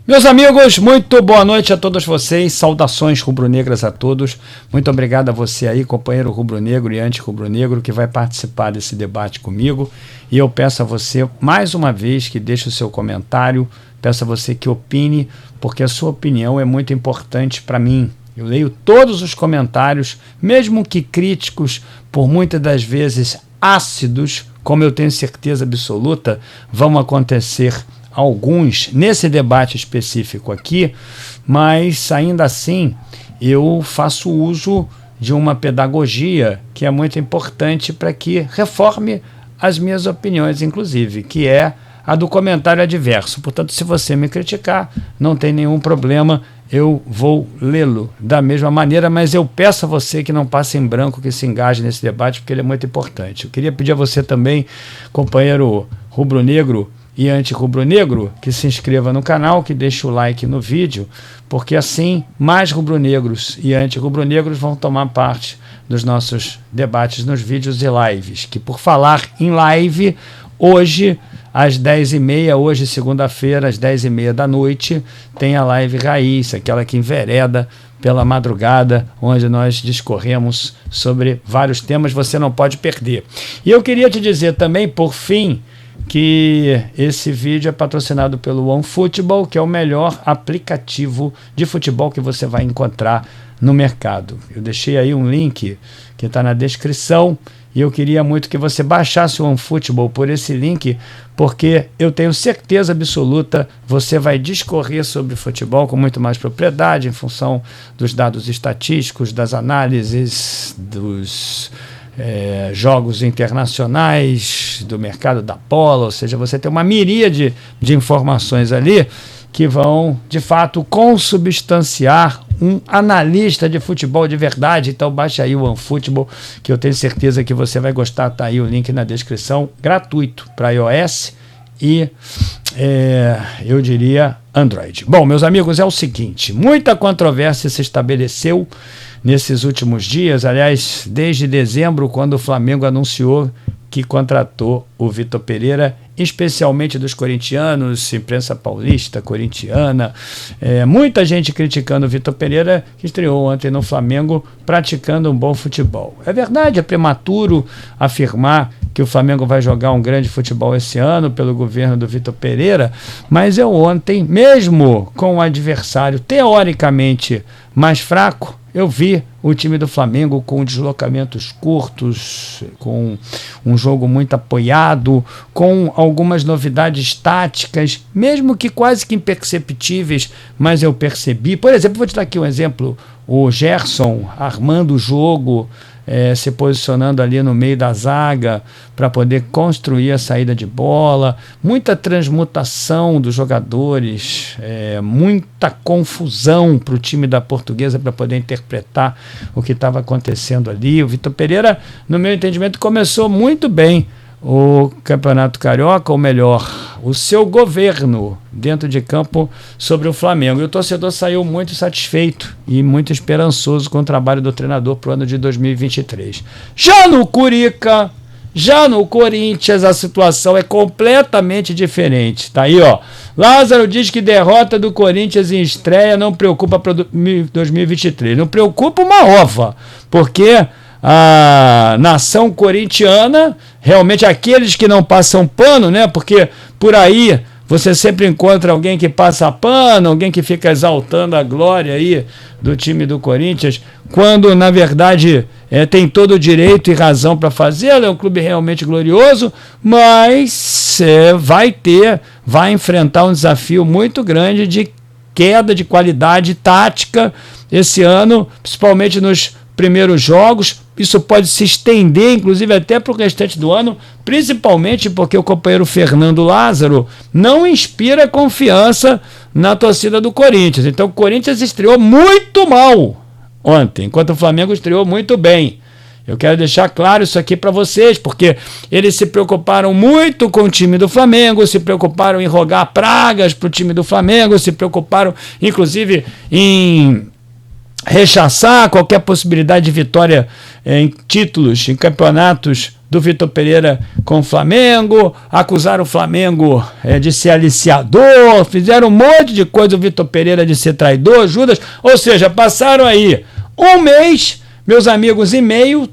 Meus amigos, muito boa noite a todos vocês, saudações rubro-negras a todos, muito obrigado a você aí, companheiro rubro-negro e anti-rubro-negro que vai participar desse debate comigo, e eu peço a você mais uma vez que deixe o seu comentário, peço a você que opine, porque a sua opinião é muito importante para mim. Eu leio todos os comentários, mesmo que críticos, por muitas das vezes ácidos, como eu tenho certeza absoluta, vão acontecer alguns nesse debate específico aqui, mas ainda assim eu faço uso de uma pedagogia que é muito importante para que reforme as minhas opiniões, inclusive, que é a do comentário adverso. Portanto, se você me criticar, não tem nenhum problema, eu vou lê-lo da mesma maneira, mas eu peço a você que não passe em branco, que se engaje nesse debate, porque ele é muito importante. Eu queria pedir a você também, companheiro rubro-negro e anti-rubro-negro, que se inscreva no canal, que deixe o like no vídeo, porque assim mais rubro-negros e anti-rubro-negros vão tomar parte dos nossos debates nos vídeos e lives, que por falar em live, hoje às 10h30, hoje segunda-feira, às 10h30 da noite, tem a live raiz, aquela que envereda pela madrugada, onde nós discorremos sobre vários temas, você não pode perder. E eu queria te dizer também, por fim, que esse vídeo é patrocinado pelo OneFootball, que é o melhor aplicativo de futebol que você vai encontrar no mercado. Eu deixei aí um link que está na descrição e eu queria muito que você baixasse o OneFootball por esse link, porque eu tenho certeza absoluta você vai discorrer sobre futebol com muito mais propriedade em função dos dados estatísticos, das análises, dos jogos internacionais, do mercado da bola, ou seja, você tem uma miríade de informações ali que vão, de fato, consubstanciar um analista de futebol de verdade. Então baixe aí o OneFootball, que eu tenho certeza que você vai gostar. Tá aí o link na descrição, gratuito para iOS e eu diria Android. Bom, meus amigos, é o seguinte, muita controvérsia se estabeleceu nesses últimos dias, aliás, desde dezembro, quando o Flamengo anunciou que contratou o Vitor Pereira, especialmente dos corintianos, imprensa paulista, corintiana, muita gente criticando o Vitor Pereira, que estreou ontem no Flamengo, praticando um bom futebol. É verdade, é prematuro afirmar que o Flamengo vai jogar um grande futebol esse ano pelo governo do Vitor Pereira, mas eu ontem, mesmo com o adversário teoricamente mais fraco, eu vi o time do Flamengo com deslocamentos curtos, com um jogo muito apoiado, com algumas novidades táticas, mesmo que quase que imperceptíveis, mas eu percebi. Por exemplo, vou te dar aqui um exemplo, o Gerson armando o jogo, se posicionando ali no meio da zaga para poder construir a saída de bola, muita transmutação dos jogadores, muita confusão para o time da Portuguesa para poder interpretar o que estava acontecendo ali. O Vitor Pereira, no meu entendimento, começou muito bem o Campeonato Carioca, ou melhor, o seu governo dentro de campo sobre o Flamengo. E o torcedor saiu muito satisfeito e muito esperançoso com o trabalho do treinador para o ano de 2023. Já no Curica, já no Corinthians, a situação é completamente diferente. Tá aí, ó. Lázaro diz que derrota do Corinthians em estreia não preocupa para 2023. Não preocupa uma ova, porque a nação corintiana, realmente aqueles que não passam pano, né? Porque por aí você sempre encontra alguém que passa pano, alguém que fica exaltando a glória aí do time do Corinthians, quando na verdade tem todo o direito e razão para fazê-lo. É um clube realmente glorioso, mas vai enfrentar um desafio muito grande de queda de qualidade tática esse ano, principalmente nos primeiros jogos. Isso pode se estender, inclusive, até para o restante do ano, principalmente porque o companheiro Fernando Lázaro não inspira confiança na torcida do Corinthians. Então o Corinthians estreou muito mal ontem, enquanto o Flamengo estreou muito bem. Eu quero deixar claro isso aqui para vocês, porque eles se preocuparam muito com o time do Flamengo, se preocuparam em rogar pragas para o time do Flamengo, se preocuparam, inclusive, em rechaçar qualquer possibilidade de vitória em títulos, em campeonatos do Vitor Pereira com o Flamengo, acusaram o Flamengo de ser aliciador, fizeram um monte de coisa, o Vitor Pereira de ser traidor, Judas, ou seja, passaram aí um mês, meus amigos, e meio,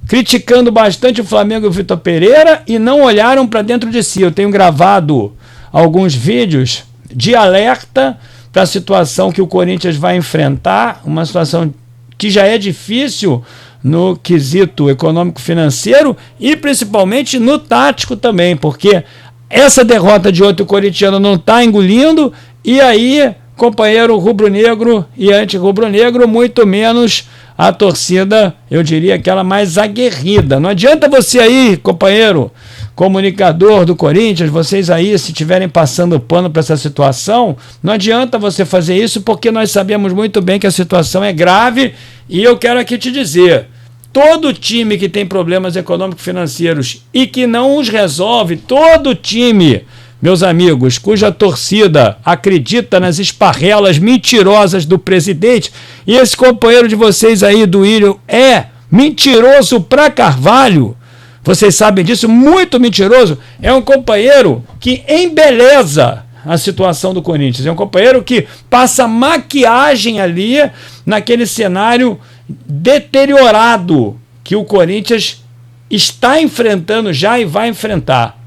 criticando bastante o Flamengo e o Vitor Pereira e não olharam para dentro de si. Eu tenho gravado alguns vídeos de alerta para a situação que o Corinthians vai enfrentar, uma situação que já é difícil no quesito econômico-financeiro e principalmente no tático também, porque essa derrota de ontem o corintiano não está engolindo e aí, companheiro rubro-negro e anti-rubro-negro, muito menos a torcida, eu diria, aquela mais aguerrida. Não adianta você aí, companheiro comunicador do Corinthians, vocês aí, se estiverem passando pano para essa situação, não adianta você fazer isso, porque nós sabemos muito bem que a situação é grave e eu quero aqui te dizer, todo time que tem problemas econômico-financeiros e que não os resolve, todo time, meus amigos, cuja torcida acredita nas esparrelas mentirosas do presidente, e esse companheiro de vocês aí, do Ilho, é mentiroso pra carvalho, vocês sabem disso, muito mentiroso, é um companheiro que embeleza a situação do Corinthians, é um companheiro que passa maquiagem ali naquele cenário deteriorado que o Corinthians está enfrentando já e vai enfrentar.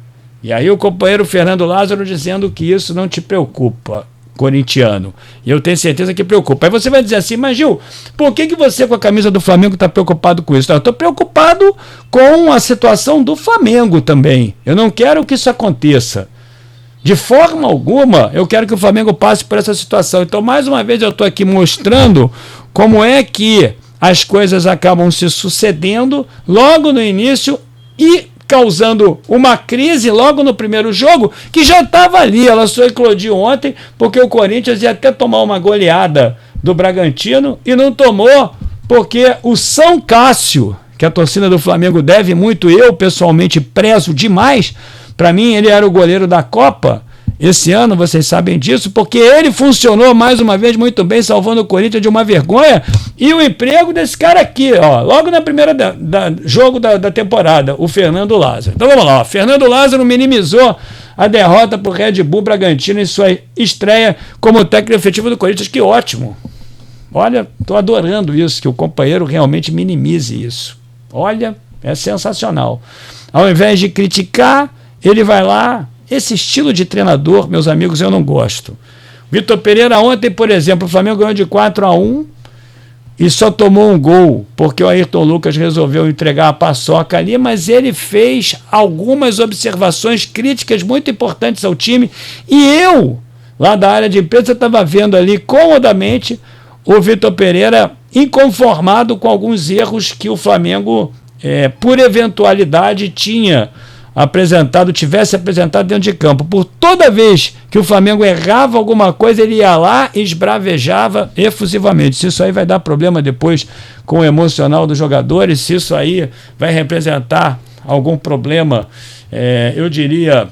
E aí o companheiro Fernando Lázaro dizendo que isso não te preocupa, corintiano. E eu tenho certeza que preocupa. Aí você vai dizer assim, mas Gil, por que você com a camisa do Flamengo está preocupado com isso? Eu estou preocupado com a situação do Flamengo também. Eu não quero que isso aconteça. De forma alguma, eu quero que o Flamengo passe por essa situação. Então, mais uma vez, eu estou aqui mostrando como é que as coisas acabam se sucedendo logo no início e causando uma crise logo no primeiro jogo, que já estava ali, ela só eclodiu ontem, porque o Corinthians ia até tomar uma goleada do Bragantino e não tomou, porque o São Cássio, que a torcida do Flamengo deve muito, eu pessoalmente prezo demais, para mim ele era o goleiro da Copa, esse ano, vocês sabem disso, porque ele funcionou mais uma vez muito bem, salvando o Corinthians de uma vergonha, e o emprego desse cara aqui, ó, logo na primeira jogo da temporada, o Fernando Lázaro. Então vamos lá, ó, Fernando Lázaro minimizou a derrota para o Red Bull Bragantino em sua estreia como técnico efetivo do Corinthians. Que ótimo! Olha, estou adorando isso, que o companheiro realmente minimize isso. Olha, é sensacional. Ao invés de criticar, ele vai lá. Esse estilo de treinador, meus amigos, eu não gosto. Vitor Pereira ontem, por exemplo, o Flamengo ganhou de 4-1 e só tomou um gol, porque o Ayrton Lucas resolveu entregar a paçoca ali, mas ele fez algumas observações críticas muito importantes ao time, e eu, lá da área de imprensa, estava vendo ali comodamente o Vitor Pereira inconformado com alguns erros que o Flamengo, por eventualidade, tivesse apresentado dentro de campo. Por toda vez que o Flamengo errava alguma coisa, ele ia lá e esbravejava efusivamente. Se isso aí vai dar problema depois com o emocional dos jogadores, se isso aí vai representar algum problema, eu diria,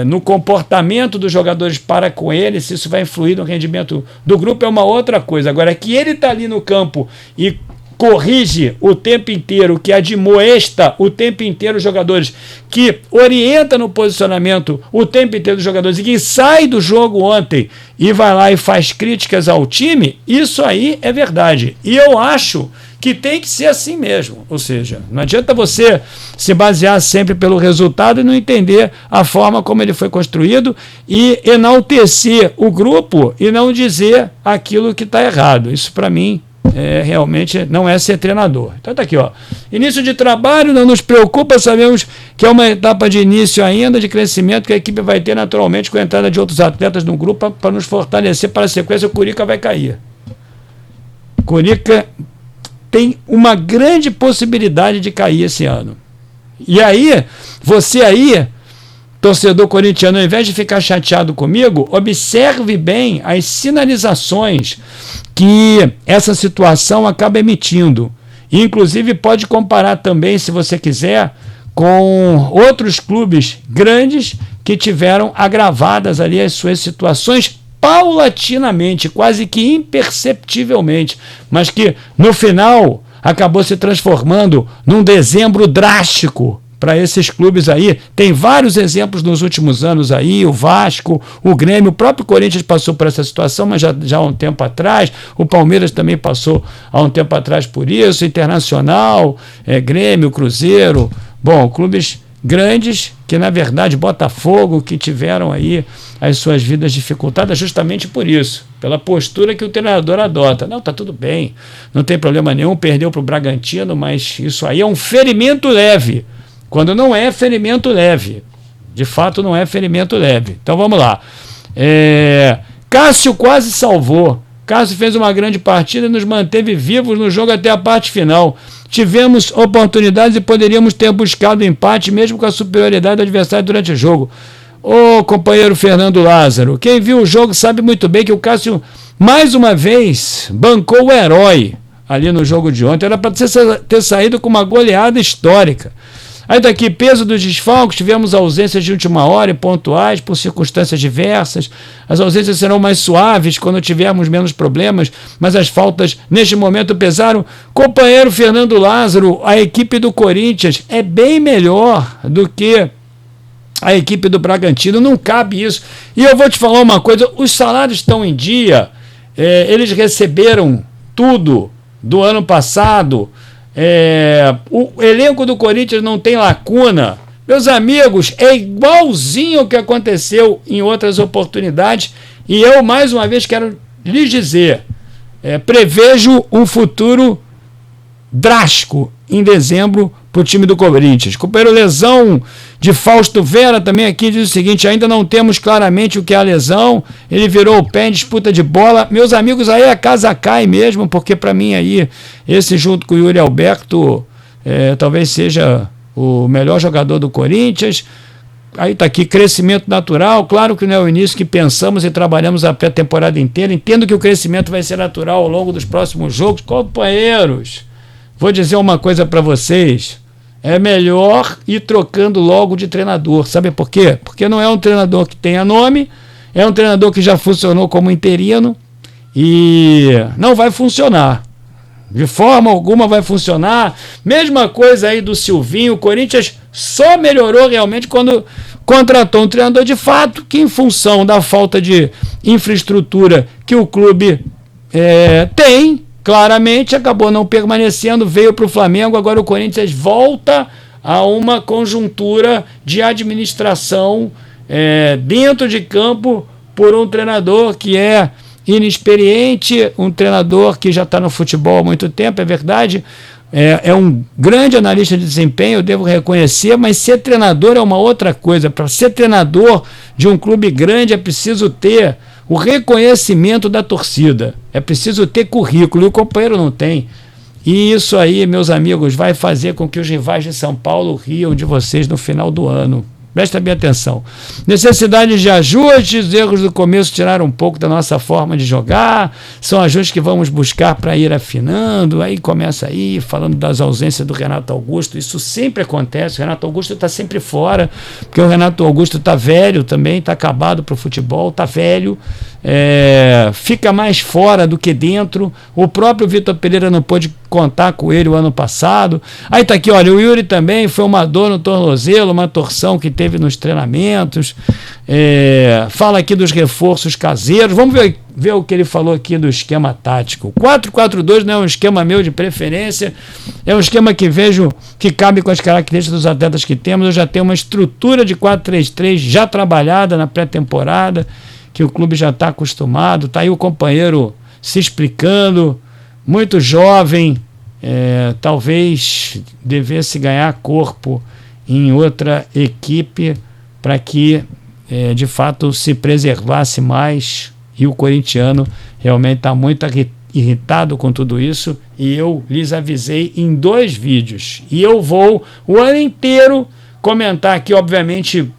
no comportamento dos jogadores para com ele, se isso vai influir no rendimento do grupo, é uma outra coisa. Agora, que ele está ali no campo e corrige o tempo inteiro, que admoesta o tempo inteiro os jogadores, que orienta no posicionamento o tempo inteiro dos jogadores, e que sai do jogo ontem e vai lá e faz críticas ao time, isso aí é verdade. E eu acho que tem que ser assim mesmo. Ou seja, não adianta você se basear sempre pelo resultado e não entender a forma como ele foi construído e enaltecer o grupo e não dizer aquilo que está errado. Isso, para mim, realmente não é ser treinador. Então tá aqui, ó. Início de trabalho não nos preocupa, sabemos que é uma etapa de início ainda, de crescimento que a equipe vai ter naturalmente com a entrada de outros atletas no grupo para nos fortalecer para a sequência. O Curica vai cair. Curica tem uma grande possibilidade de cair esse ano. E aí, você aí, torcedor corintiano, ao invés de ficar chateado comigo, observe bem as sinalizações que essa situação acaba emitindo. E, inclusive, pode comparar também, se você quiser, com outros clubes grandes que tiveram agravadas ali as suas situações paulatinamente, quase que imperceptivelmente, mas que no final acabou se transformando num dezembro drástico para esses clubes aí. Tem vários exemplos nos últimos anos aí, o Vasco, o Grêmio, o próprio Corinthians passou por essa situação, mas já há um tempo atrás, o Palmeiras também passou há um tempo atrás por isso, Internacional, Grêmio, Cruzeiro, bom, clubes grandes que, na verdade, Botafogo, que tiveram aí as suas vidas dificultadas justamente por isso, pela postura que o treinador adota. Não, tá tudo bem, não tem problema nenhum, perdeu para o Bragantino, mas isso aí é um ferimento leve, quando não é ferimento leve. De fato, não é ferimento leve. Então, vamos lá. Cássio quase salvou. Cássio fez uma grande partida e nos manteve vivos no jogo até a parte final. Tivemos oportunidades e poderíamos ter buscado o empate, mesmo com a superioridade do adversário durante o jogo. Ô, companheiro Fernando Lázaro, quem viu o jogo sabe muito bem que o Cássio, mais uma vez, bancou o herói ali no jogo de ontem. Era para ter saído com uma goleada histórica. Aí daqui, peso dos desfalques, tivemos ausências de última hora e pontuais por circunstâncias diversas. As ausências serão mais suaves quando tivermos menos problemas, mas as faltas neste momento pesaram. Companheiro Fernando Lázaro, a equipe do Corinthians é bem melhor do que a equipe do Bragantino, não cabe isso. E eu vou te falar uma coisa, os salários estão em dia, eles receberam tudo do ano passado. O elenco do Corinthians não tem lacuna. Meus amigos, é igualzinho o que aconteceu em outras oportunidades, e eu mais uma vez quero lhes dizer, prevejo um futuro drástico em dezembro para o time do Corinthians. Companheiro, lesão de Fausto Vera também aqui diz o seguinte: ainda não temos claramente o que é a lesão, ele virou o pé em disputa de bola. Meus amigos, aí a casa cai mesmo, porque para mim aí, esse junto com o Yuri Alberto, talvez seja o melhor jogador do Corinthians. Aí está aqui, crescimento natural, claro que não é o início que pensamos e trabalhamos a pré-temporada inteira, entendo que o crescimento vai ser natural ao longo dos próximos jogos. Companheiros, vou dizer uma coisa para vocês, é melhor ir trocando logo de treinador. Sabe por quê? Porque não é um treinador que tenha nome, é um treinador que já funcionou como interino e não vai funcionar. De forma alguma vai funcionar. Mesma coisa aí do Silvinho, o Corinthians só melhorou realmente quando contratou um treinador de fato, que em função da falta de infraestrutura que o clube tem, claramente acabou não permanecendo, veio para o Flamengo. Agora o Corinthians volta a uma conjuntura de administração dentro de campo por um treinador que é inexperiente, um treinador que já está no futebol há muito tempo, é verdade, é um grande analista de desempenho, eu devo reconhecer, mas ser treinador é uma outra coisa. Para ser treinador de um clube grande é preciso ter o reconhecimento da torcida, é preciso ter currículo, e o companheiro não tem. E isso aí, meus amigos, vai fazer com que os rivais de São Paulo riam de vocês no final do ano. Presta bem atenção. Necessidade de ajustes, erros do começo tiraram um pouco da nossa forma de jogar, são ajustes que vamos buscar para ir afinando. Aí começa aí, falando das ausências do Renato Augusto, isso sempre acontece, o Renato Augusto está sempre fora, porque o Renato Augusto está velho também, está acabado para o futebol, está velho, fica mais fora do que dentro. O próprio Vitor Pereira não pôde contar com ele o ano passado. Aí tá aqui, olha, o Yuri também foi uma dor no tornozelo, uma torção que teve nos treinamentos. Fala aqui dos reforços caseiros. Vamos ver o que ele falou aqui do esquema tático. 4-4-2 não é um esquema meu de preferência, é um esquema que vejo que cabe com as características dos atletas que temos. Eu já tenho uma estrutura de 4-3-3 já trabalhada na pré-temporada, que o clube já está acostumado. Está aí o companheiro se explicando, muito jovem, talvez devesse ganhar corpo em outra equipe para que de fato se preservasse mais, e o corintiano realmente está muito irritado com tudo isso, e eu lhes avisei em 2 vídeos, e eu vou o ano inteiro comentar aqui, obviamente,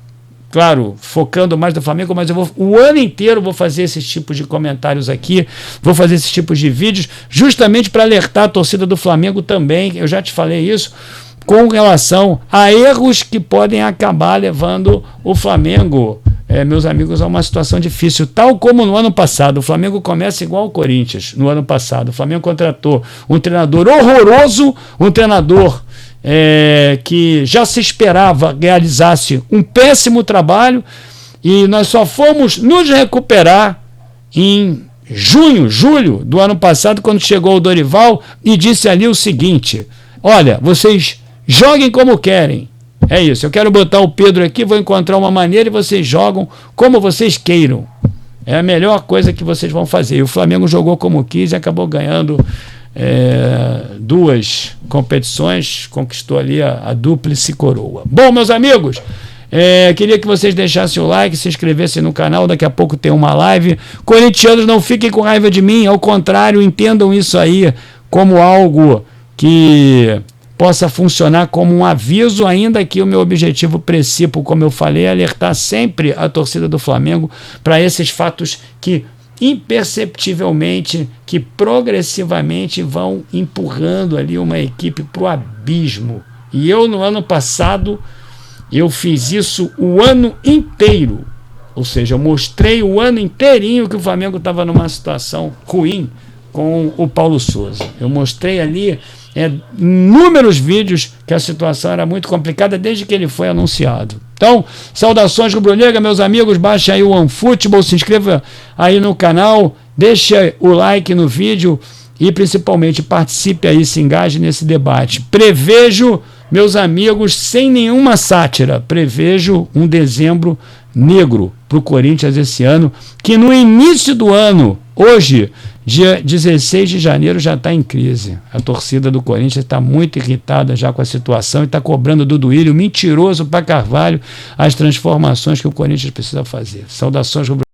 claro, focando mais no Flamengo, mas o ano inteiro vou fazer esses tipos de comentários aqui, vou fazer esses tipos de vídeos, justamente para alertar a torcida do Flamengo também, eu já te falei isso, com relação a erros que podem acabar levando o Flamengo, meus amigos, a uma situação difícil, tal como no ano passado. O Flamengo começa igual o Corinthians no ano passado. O Flamengo contratou um treinador horroroso, um treinador que já se esperava realizasse um péssimo trabalho, e nós só fomos nos recuperar em julho do ano passado, quando chegou o Dorival e disse ali o seguinte: olha, vocês joguem como querem, é isso, eu quero botar o Pedro aqui, vou encontrar uma maneira e vocês jogam como vocês queiram, é a melhor coisa que vocês vão fazer. E o Flamengo jogou como quis e acabou ganhando 2 competições, conquistou ali a dúplice coroa. Bom, meus amigos, queria que vocês deixassem o like, se inscrevessem no canal, daqui a pouco tem uma live. Corintianos, não fiquem com raiva de mim, ao contrário, entendam isso aí como algo que possa funcionar como um aviso, ainda que o meu objetivo principal, como eu falei, é alertar sempre a torcida do Flamengo para esses fatos que imperceptivelmente, que progressivamente vão empurrando ali uma equipe para o abismo. E eu, no ano passado, eu fiz isso o ano inteiro, ou seja, eu mostrei o ano inteirinho que o Flamengo estava numa situação ruim com o Paulo Souza. Eu mostrei ali inúmeros vídeos que a situação era muito complicada desde que ele foi anunciado. Então, saudações rubro-negra, meus amigos, baixe aí o OneFootball, se inscreva aí no canal, deixe o like no vídeo e principalmente participe aí, se engaje nesse debate. Prevejo, meus amigos, sem nenhuma sátira, prevejo um dezembro negro para o Corinthians esse ano, que no início do ano, hoje, dia 16 de janeiro, já está em crise. A torcida do Corinthians está muito irritada já com a situação e está cobrando do Duílio, mentiroso para Carvalho, as transformações que o Corinthians precisa fazer. Saudações rubro-negras.